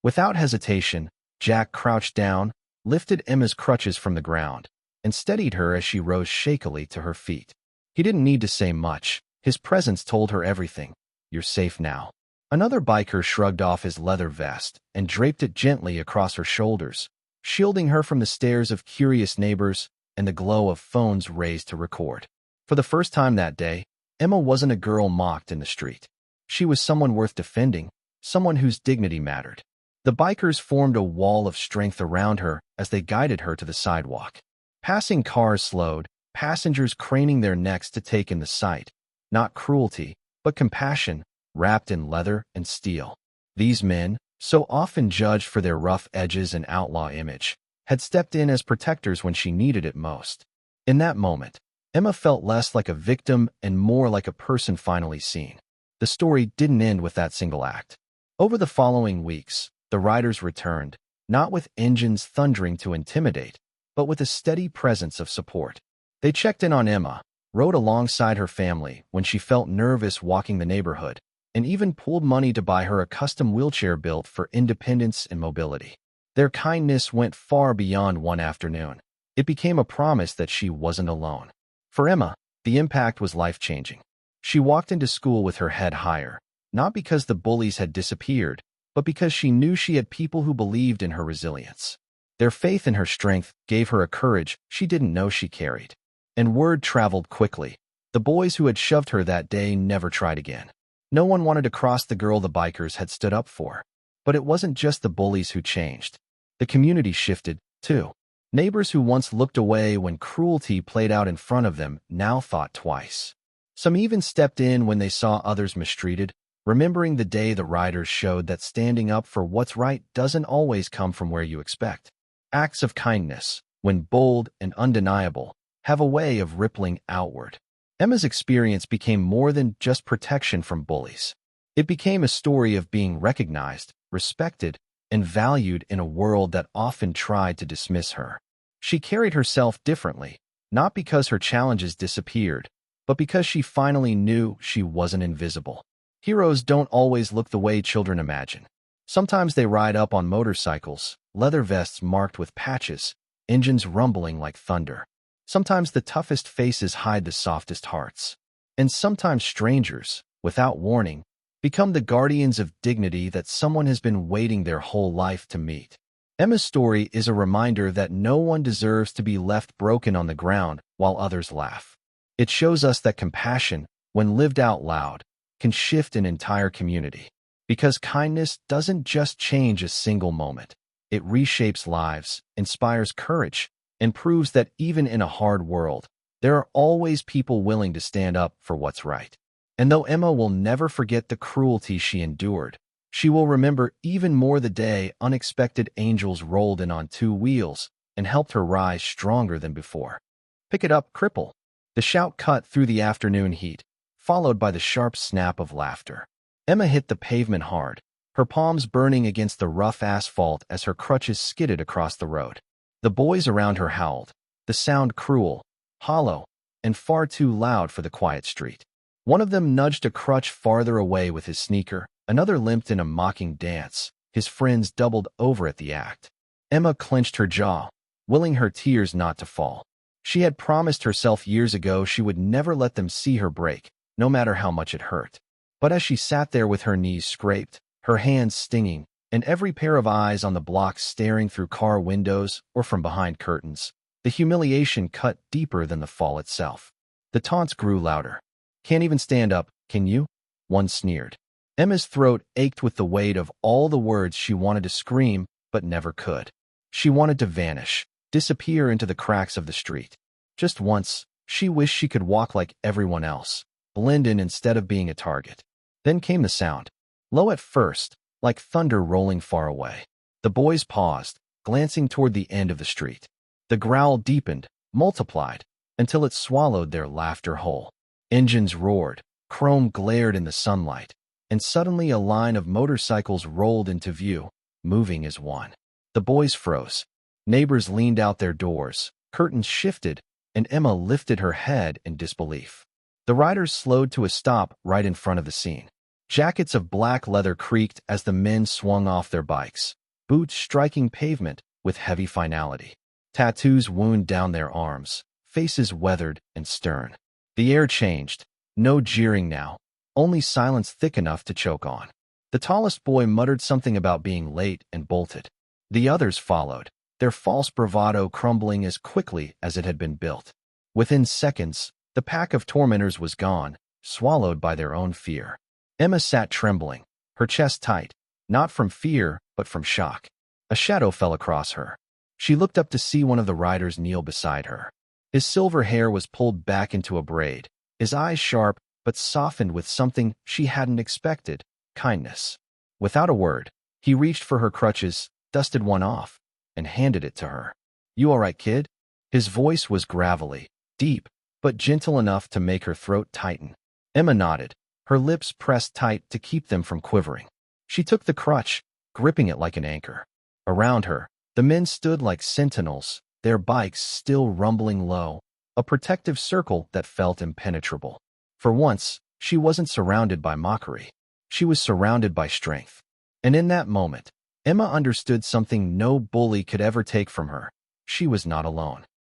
Without hesitation, Jack crouched down, lifted Emma's crutches from the ground, and steadied her as she rose shakily to her feet. He didn't need to say much. His presence told her everything. "You're safe now." Another biker shrugged off his leather vest and draped it gently across her shoulders, shielding her from the stares of curious neighbors and the glow of phones raised to record. For the first time that day, Emma wasn't a girl mocked in the street. She was someone worth defending, someone whose dignity mattered. The bikers formed a wall of strength around her as they guided her to the sidewalk. Passing cars slowed, passengers craning their necks to take in the sight. Not cruelty, but compassion, wrapped in leather and steel. These men, so often judged for their rough edges and outlaw image, had stepped in as protectors when she needed it most. In that moment, Emma felt less like a victim and more like a person finally seen. The story didn't end with that single act. Over the following weeks, the riders returned, not with engines thundering to intimidate, but with a steady presence of support. They checked in on Emma, rode alongside her family when she felt nervous walking the neighborhood, and even pooled money to buy her a custom wheelchair built for independence and mobility. Their kindness went far beyond one afternoon. It became a promise that she wasn't alone. For Emma, the impact was life-changing. She walked into school with her head higher, not because the bullies had disappeared, but because she knew she had people who believed in her resilience. Their faith in her strength gave her a courage she didn't know she carried. And word traveled quickly. The boys who had shoved her that day never tried again. No one wanted to cross the girl the bikers had stood up for. But it wasn't just the bullies who changed. The community shifted, too. Neighbors who once looked away when cruelty played out in front of them now thought twice. Some even stepped in when they saw others mistreated, remembering the day the riders showed that standing up for what's right doesn't always come from where you expect. Acts of kindness, when bold and undeniable, have a way of rippling outward. Emma's experience became more than just protection from bullies. It became a story of being recognized, respected, and valued in a world that often tried to dismiss her. She carried herself differently, not because her challenges disappeared, but because she finally knew she wasn't invisible. Heroes don't always look the way children imagine. Sometimes they ride up on motorcycles, leather vests marked with patches, engines rumbling like thunder. Sometimes the toughest faces hide the softest hearts. And sometimes strangers, without warning, become the guardians of dignity that someone has been waiting their whole life to meet. Emma's story is a reminder that no one deserves to be left broken on the ground while others laugh. It shows us that compassion, when lived out loud, can shift an entire community. Because kindness doesn't just change a single moment. It reshapes lives, inspires courage, and proves that even in a hard world, there are always people willing to stand up for what's right. And though Emma will never forget the cruelty she endured, she will remember even more the day unexpected angels rolled in on two wheels and helped her rise stronger than before. "Pick it up, cripple." The shout cut through the afternoon heat, followed by the sharp snap of laughter. Emma hit the pavement hard, her palms burning against the rough asphalt as her crutches skidded across the road. The boys around her howled, the sound cruel, hollow, and far too loud for the quiet street. One of them nudged a crutch farther away with his sneaker, another limped in a mocking dance. His friends doubled over at the act. Emma clenched her jaw, willing her tears not to fall. She had promised herself years ago she would never let them see her break, no matter how much it hurt. But as she sat there with her knees scraped, her hands stinging, and every pair of eyes on the block staring through car windows or from behind curtains, the humiliation cut deeper than the fall itself. The taunts grew louder. "Can't even stand up, can you?" one sneered. Emma's throat ached with the weight of all the words she wanted to scream but never could. She wanted to vanish, disappear into the cracks of the street. Just once, she wished she could walk like everyone else, blend in instead of being a target. Then came the sound. Low at first, like thunder rolling far away. The boys paused, glancing toward the end of the street. The growl deepened, multiplied, until it swallowed their laughter whole. Engines roared, chrome glared in the sunlight, and suddenly a line of motorcycles rolled into view, moving as one. The boys froze. Neighbors leaned out their doors, curtains shifted, and Emma lifted her head in disbelief. The riders slowed to a stop right in front of the scene. Jackets of black leather creaked as the men swung off their bikes, boots striking pavement with heavy finality. Tattoos wound down their arms, faces weathered and stern. The air changed. No jeering now, only silence thick enough to choke on. The tallest boy muttered something about being late and bolted. The others followed, their false bravado crumbling as quickly as it had been built. Within seconds, the pack of tormentors was gone, swallowed by their own fear. Emma sat trembling, her chest tight, not from fear, but from shock. A shadow fell across her. She looked up to see one of the riders kneel beside her. His silver hair was pulled back into a braid, his eyes sharp but softened with something she hadn't expected, kindness. Without a word, he reached for her crutches, dusted one off, and handed it to her. "You all right, kid?" His voice was gravelly, deep, but gentle enough to make her throat tighten. Emma nodded, her lips pressed tight to keep them from quivering. She took the crutch, gripping it like an anchor. Around her, the men stood like sentinels, their bikes still rumbling low, a protective circle that felt impenetrable. For once, she wasn't surrounded by mockery. She was surrounded by strength. And in that moment, Emma understood something no bully could ever take from her. She was not alone.